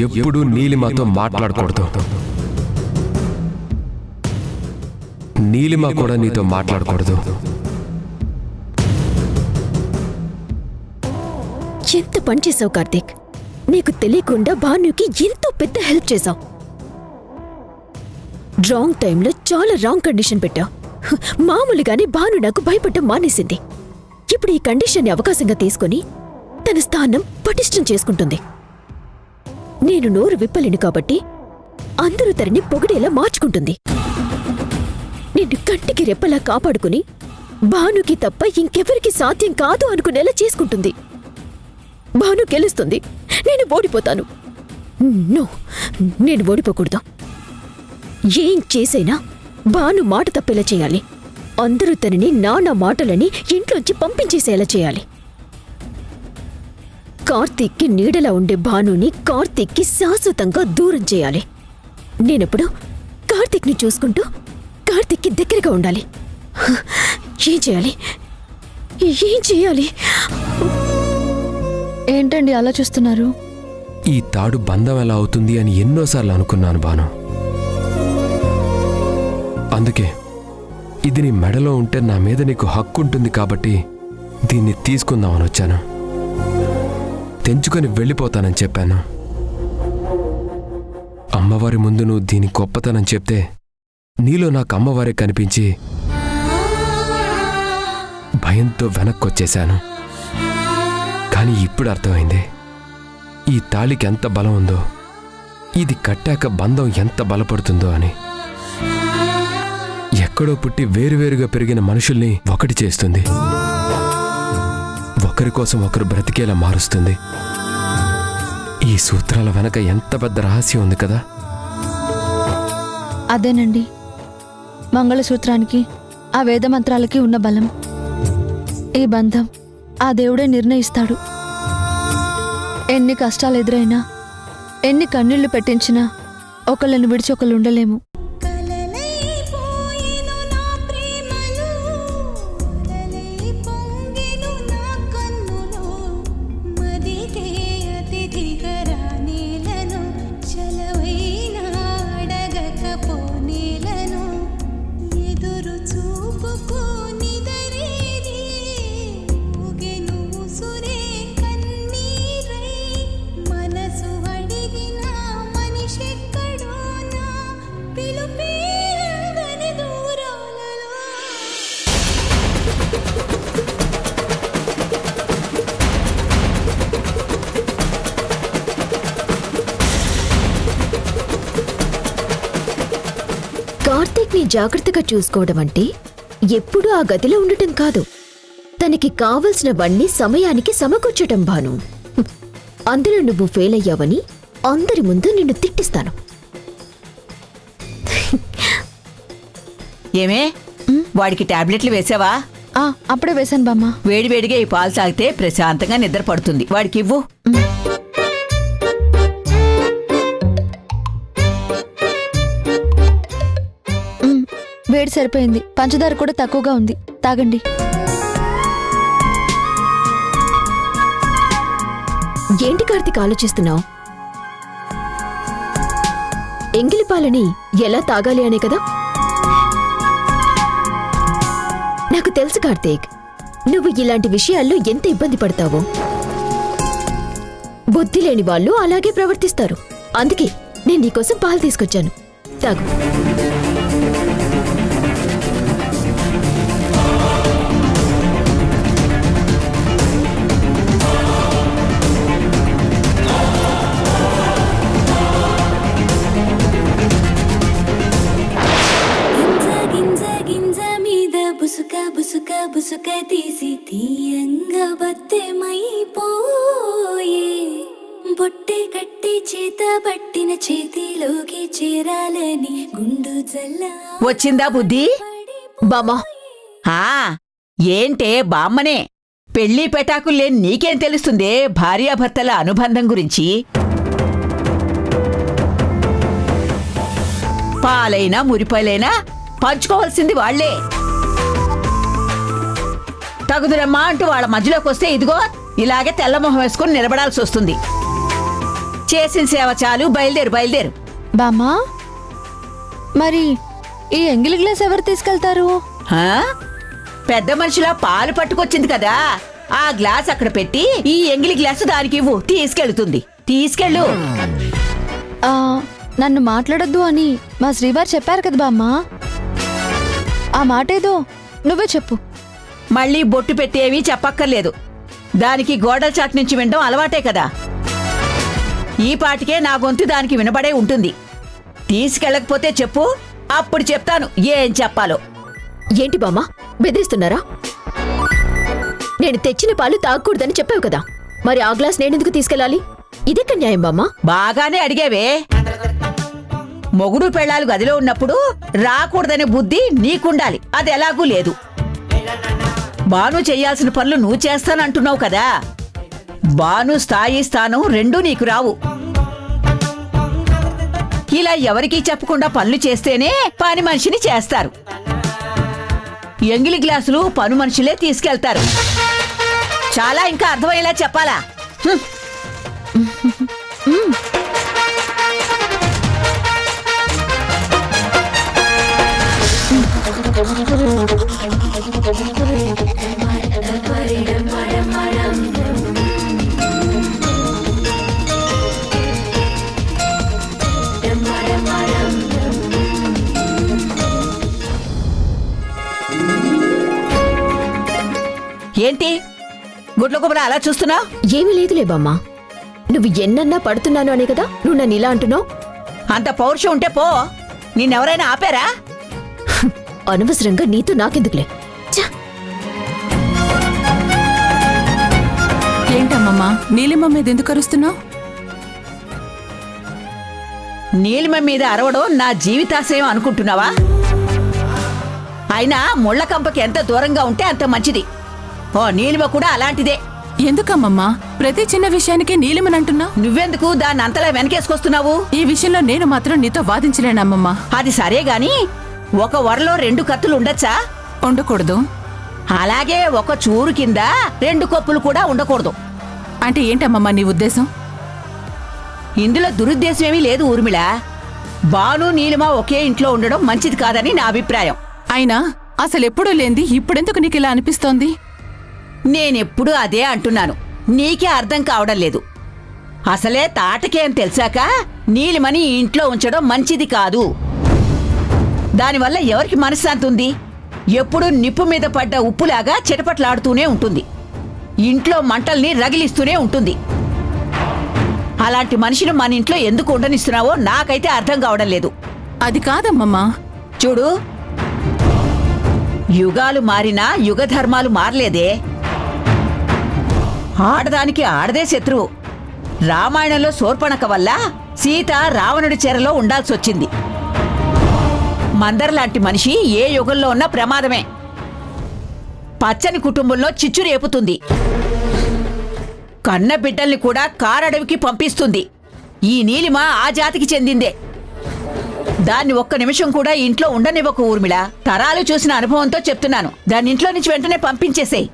ఎప్పుడూ నీలిమతో మాట్లాడకూడదు. నీలిమ కూడా నీతో మాట్లాడకూడదు. ఎంత పని చేసావు కార్తీక్. నీకు తెలియకుండా భానుకి ఎంతో పెద్ద హెల్ప్ చేశావు. రాంగ్ టైంలో చాలా రాంగ్ కండిషన్ పెట్టావు. మామూలుగానే భాను నాకు భయపడటం మానేసింది. ఇప్పుడు ఈ కండిషన్ని అవకాశంగా తీసుకుని తన స్థానం పటిష్టం చేసుకుంటుంది. నేను నోరు విప్పలేను కాబట్టి అందరూ తనని పొగిడేలా మార్చుకుంటుంది. నిన్ను కంటికి రెప్పలా కాపాడుకుని భానుకి తప్ప ఇంకెవరికి సాధ్యం కాదు అనుకునేలా చేసుకుంటుంది. భాను గెలుస్తుంది, నేను ఓడిపోతాను. నేను ఓడిపోకూడదు. ఏం చేసైనా భాను మాట తప్పేలా చేయాలి. అందరూ తనని నానా మాటలని ఇంట్లోంచి పంపించేసేలా చేయాలి. కార్తీక్కి నీడలా ఉండే భానుని కార్తీక్కి శాశ్వతంగా దూరం చేయాలి. నేనెప్పుడు కార్తీక్ని చూసుకుంటూ కార్తీక్కి దగ్గరగా ఉండాలి. ఏం చేయాలి? ఏం చేయాలి? ఏంటండి అలా చూస్తున్నారు? ఈ తాడు బంధం ఎలా అవుతుంది అని ఎన్నోసార్లు అనుకున్నాను భాను. అందుకే ఇది నీ మెడలో ఉంటే నా మీద నీకు హక్కు ఉంటుంది కాబట్టి దీన్ని తీసుకుందామని వచ్చాను. తెంచుకొని వెళ్ళిపోతానని చెప్పాను. అమ్మవారి ముందు నువ్వు దీని గొప్పతనం చెప్తే నీలో నాకు అమ్మవారే కనిపించి భయంతో వెనక్కొచ్చేశాను. కానీ ఇప్పుడు అర్థమైంది ఈ తాళికి ఎంత బలం ఉందో, ఇది కట్టాక బంధం ఎంత బలపడుతుందో అని. ఎక్కడో పుట్టి వేరువేరుగా పెరిగిన మనుషుల్ని ఒకటి చేస్తుంది, ఒకరి కోసం ఒకరు బ్రతికేలా మారుస్తుంది. ఈ సూత్రాల వెనక ఎంత పెద్ద రహస్యం ఉంది కదా. అదేనండి మంగళసూత్రానికి, ఆ వేదమంత్రాలకి ఉన్న బలం. ఈ బంధం ఆ దేవుడే నిర్ణయిస్తాడు. ఎన్ని కష్టాలు ఎదురైనా, ఎన్ని కన్నీళ్లు పెట్టించినా ఒకళ్ళని విడిచి ఒకళ్ళు ఉండలేము. కార్తీక్ని జాగ్రత్తగా చూసుకోవడం అంటే ఎప్పుడూ ఆ గదిలో ఉండటం కాదు, తనకి కావలసినవన్నీ సమయానికి సమకూర్చటం భాను. అందులో నువ్వు ఫెయిల్ అయ్యావని అందరి ముందు నిన్ను తిట్టిస్తాను. ఏమే వాడికి టాబ్లెట్లు వేసావా? అప్పుడే వేశాను బామ్మ. వేడివేడిగా ఈ పాలు తాగితే ప్రశాంతంగా నిద్ర పడుతుంది. వాడికి ఇవ్వు. వేడి సరిపోయింది, పంచదార కూడా తక్కువగా ఉంది, తాగండి. ఏంటి కార్తీక్ ఆలోచిస్తున్నావు? ఎంగిలి పాలని ఎలా తాగాలి అనే కదా. నాకు తెలుసు కార్తీక్, నువ్వు ఇలాంటి విషయాల్లో ఎంత ఇబ్బంది పడతావో. బుద్ధి లేని వాళ్ళు అలాగే ప్రవర్తిస్తారు. అందుకే నేను నీకోసం పాలు తీసుకొచ్చాను, తాగు. బుసుక తీసి తీయంగా బత్తెమైపోయే, బొట్టె కట్టి చేత పట్టిన చేతిలోకి చేరాలని గుండు జల్లా. వచ్చిందా బుద్ధి? బామ్మా. ఏంటే బామ్మనే? పెళ్లి పెటాకుల్లే నీకేం తెలుస్తుందే భార్యాభర్తల అనుబంధం గురించి? పాలైనా మురిపాలైనా పంచుకోవాల్సింది వాళ్లే. తగుదురమ్మా అంటూ వాళ్ళ మధ్యలోకి వస్తే ఇదిగో ఇలాగే తెల్లమొహం వేసుకుని నిలబడాల్సి వస్తుంది. చేసిన సేవ చాలు, బయలుదేరు బయలుదేరు. బామ్మా, మరి ఈ ఎంగిలి గ్లాస్ ఎవరు తీసుకెళ్తారు? ఆ? పెద్ద మనిషిలా పాలు పట్టుకొచ్చింది కదా, ఆ గ్లాస్ అక్కడ పెట్టి ఈ ఎంగిలి గ్లాసు దానికి ఇవ్వు, తీసుకెళ్తుంది. తీసుకెళ్ళు. నన్ను మాట్లాడొద్దు అని మా శ్రీవారు చెప్పారు కదా బామ్మా, ఆ మాట ఏదో నువ్వే చెప్పు. మళ్ళీ బొట్టు పెట్టేవి చెప్పక్కర్లేదు, దానికి గోడల చాటు నుంచి వినడం అలవాటే కదా. ఈ పాటికే నా గొంతు దానికి వినబడే ఉంటుంది. తీసుకెళ్ళకపోతే చెప్పు, అప్పుడు చెప్తాను ఏం చెప్పాలో. ఏంటి బామ్మ, బెదిరిస్తున్నారా? నేను తెచ్చిన పాలు తాగకూడదని చెప్పావు కదా, మరి ఆ గ్లాస్ నేనెందుకు తీసుకెళ్ళాలి? ఇదెక్కడ న్యాయం బామ్మ? బాగానే అడిగేవే. మొగుడు పెళ్ళాలు గదిలో ఉన్నప్పుడు రాకూడదనే బుద్ధి నీకుండాలి, అది ఎలాగూ లేదు. బాను చెయ్యాల్సిన పనులు నువ్వు చేస్తానంటున్నావు కదా, బాను స్థాయి స్థానం రెండూ నీకు రావు. ఇలా ఎవరికీ చెప్పకుండా పనులు చేస్తేనే పని మనిషిని చేస్తారు. ఎంగిలి గ్లాసులు పను మనుషులే తీసుకెళ్తారు. చాలా ఇంకా అర్థమయ్యేలా చెప్పాలా? ఏంటి గుడ్ల గుబల అలా చూస్తున్నా? ఏమీ లేదులే బామ్మ, నువ్వు ఎన్నన్నా పడుతున్నాను అనే కదా నువ్వు నన్ను ఇలా అంటున్నావు. అంత పౌరుషం ఉంటే పో, నిన్నెవరైనా ఆపారా? అనవసరంగా నీతో నాకెందుకులే. ఏంటమ్మమ్మా, నీలిమ మీద ఎందుకు అరుస్తున్నావు? నీలిమ మీద అరవడం నా జీవితాశయం అనుకుంటున్నావా? అయినా ముళ్ళ కంపకి ఎంత దూరంగా ఉంటే అంత మంచిది. ఓ నీలిమ కూడా అలాంటిదే. ఎందుకమ్మమ్మా ప్రతి చిన్న విషయానికి నీలిమనంటున్నావు? నువ్వెందుకు దాన్ని అంతలా వెనకేసుకొస్తున్నావు? ఈ విషయంలో నేను మాత్రం నీతో వాదించలేనమ్మమ్మా. అది సరే గాని ఒక వరలో 2 కత్తులు ఉండొచ్చా? ఉండకూడదు. అలాగే ఒక చూరు కింద 2 కొప్పులు కూడా ఉండకూడదు. అంటే ఏంటమ్మమ్మా నీ ఉద్దేశం? ఇందులో దురుద్దేశం ఏమీ లేదు ఊర్మిళ. బాను నీలిమ ఒకే ఇంట్లో ఉండడం మంచిది కాదని నా అభిప్రాయం. అయినా అసలెప్పుడూ లేంది ఇప్పుడెందుకు నీకు ఇలా అనిపిస్తోంది? నేనెప్పుడూ అదే అంటున్నాను, నీకే అర్థం కావడం లేదు. అసలే తాటకే అని తెలిసాక నీలిమని ఇంట్లో ఉంచడం మంచిది కాదు. దానివల్ల ఎవరికి మనశ్శాంతి ఉంది? ఎప్పుడూ నిప్పు మీద పడ్డ ఉప్పులాగా చిటపట్లాడుతూనే ఉంటుంది, ఇంట్లో మంటల్ని రగిలిస్తూనే ఉంటుంది. అలాంటి మనిషిని మన ఇంట్లో ఎందుకు ఉండనిస్తున్నావో నాకైతే అర్థం కావడం లేదు. అది కాదమ్మమ్మా. చూడు, యుగాలు మారినా యుగధర్మాలు మారలేదే. ఆడదానికి ఆడదే శత్రువు. రామాయణంలో శూర్పణఖ వల్ల సీత రావణుడి చెరలో ఉండాల్సొచ్చింది. మందరలాంటి మనిషి ఏ యుగంలో ఉన్నా ప్రమాదమే. పచ్చని కుటుంబంలో చిచ్చు రేపుతుంది, కన్న బిడ్డల్ని కూడా కారడవికి పంపిస్తుంది. ఈ నీలిమ ఆ జాతికి చెందిందే. దాన్ని ఒక్క నిమిషం కూడా ఇంట్లో ఉండనివ్వకు ఊర్మిళ. తరాలు చూసిన అనుభవంతో చెప్తున్నాను, దాన్ని ఇంట్లో నుంచి వెంటనే పంపించేసేయ్.